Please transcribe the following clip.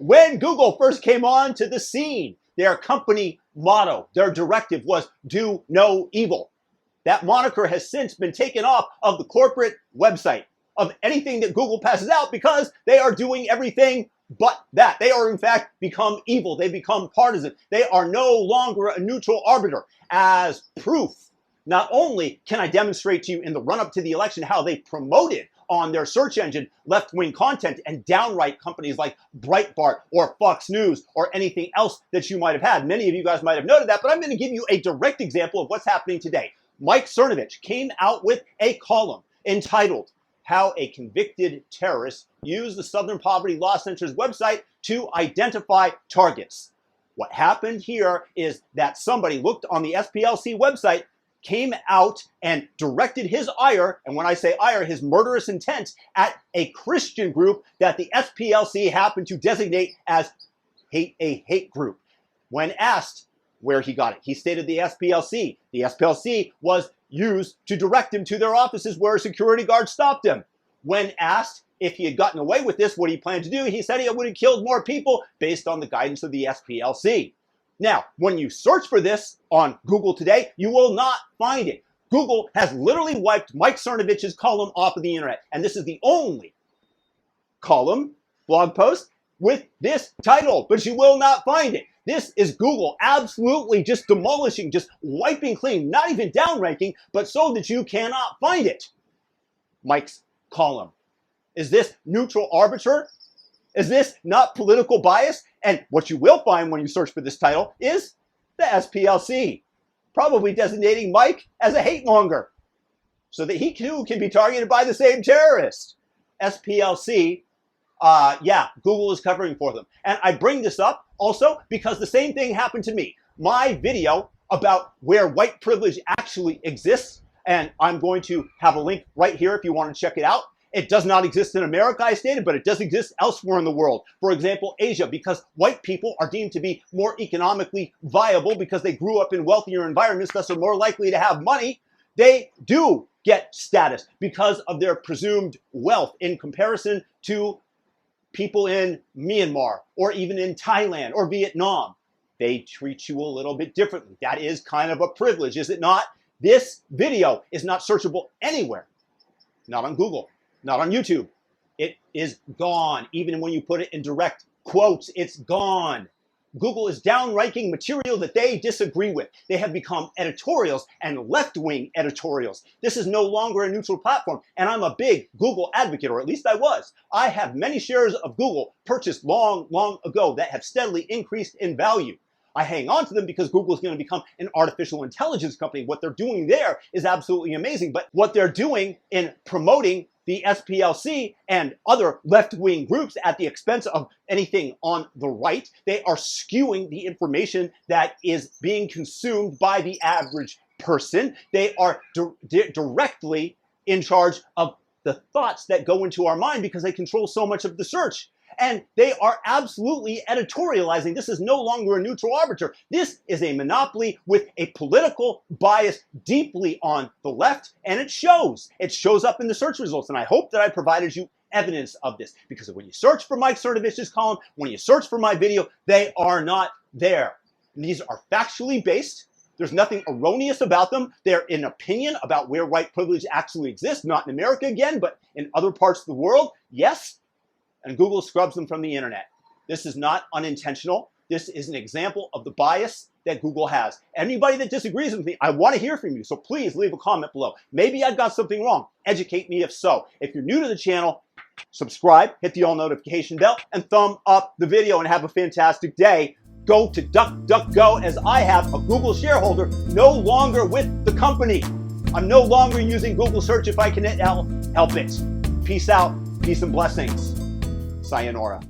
When Google first came onto the scene, their company motto, their directive was do no evil. That moniker has since been taken off of the corporate website of anything that Google passes out because they are doing everything but that. They are in fact become evil. They become partisan. They are no longer a neutral arbiter. As proof, not only can I demonstrate to you in the run-up to the election how they promoted on their search engine left-wing content and downright companies like Breitbart or Fox News or anything else that you might have had. Many of you guys might have noted that, but I'm going to give you a direct example of what's happening today. Mike Cernovich came out with a column entitled How a Convicted Terrorist Used the Southern Poverty Law Center's website to Identify Targets. What happened here is that somebody looked on the SPLC website, came out and directed his ire, and when I say ire, his murderous intent, at a Christian group that the SPLC happened to designate as a hate group. When asked where he got it, he stated the SPLC. The SPLC was used to direct him to their offices where a security guard stopped him. When asked if he had gotten away with this, what he planned to do, he said he would have killed more people based on the guidance of the SPLC. Now, when you search for this on Google today, you will not find it. Google has literally wiped Mike Cernovich's column off of the internet. And this is the only column, blog post, with this title, but you will not find it. This is Google absolutely just demolishing, just wiping clean, not even downranking, but so that you cannot find it. Mike's column. Is this neutral arbiter? Is this not political bias? And what you will find when you search for this title is the SPLC, probably designating Mike as a hate monger so that he too can be targeted by the same terrorist. SPLC, yeah, Google is covering for them. And I bring this up also because the same thing happened to me. My video about where white privilege actually exists, and I'm going to have a link right here if you want to check it out. It does not exist in America, I stated, but it does exist elsewhere in the world. For example, Asia, because white people are deemed to be more economically viable because they grew up in wealthier environments, thus are more likely to have money. They do get status because of their presumed wealth in comparison to people in Myanmar or even in Thailand or Vietnam. They treat you a little bit differently. That is kind of a privilege, is it not? This video is not searchable anywhere, not on Google. Not on YouTube. It is gone. Even when you put it in direct quotes, it's gone. Google is downranking material that they disagree with. They have become editorials and left-wing editorials. This is no longer a neutral platform, and I'm a big Google advocate, or at least I was. I have many shares of Google purchased long, long ago that have steadily increased in value. I hang on to them because Google is going to become an artificial intelligence company. What they're doing there is absolutely amazing, but what they're doing in promoting the SPLC and other left-wing groups at the expense of anything on the right, they are skewing the information that is being consumed by the average person. They are directly in charge of the thoughts that go into our mind because they control so much of the search. And they are absolutely editorializing. This is no longer a neutral arbiter. This is a monopoly with a political bias deeply on the left, and it shows. It shows up in the search results, and I hope that I provided you evidence of this, because when you search for Mike Cernovich's column, when you search for my video, they are not there. And these are factually based. There's nothing erroneous about them. They're an opinion about where white privilege actually exists, not in America again, but in other parts of the world, yes. And Google scrubs them from the internet. This is not unintentional. This is an example of the bias that Google has. Anybody that disagrees with me, I want to hear from you, so please leave a comment below. Maybe I've got something wrong. Educate me if so. If you're new to the channel, subscribe, hit the all notification bell, and thumb up the video, and have a fantastic day. Go to DuckDuckGo, as I have, a Google shareholder, no longer with the company. I'm no longer using Google search if I can help it. Peace out, peace and blessings. Sayonara.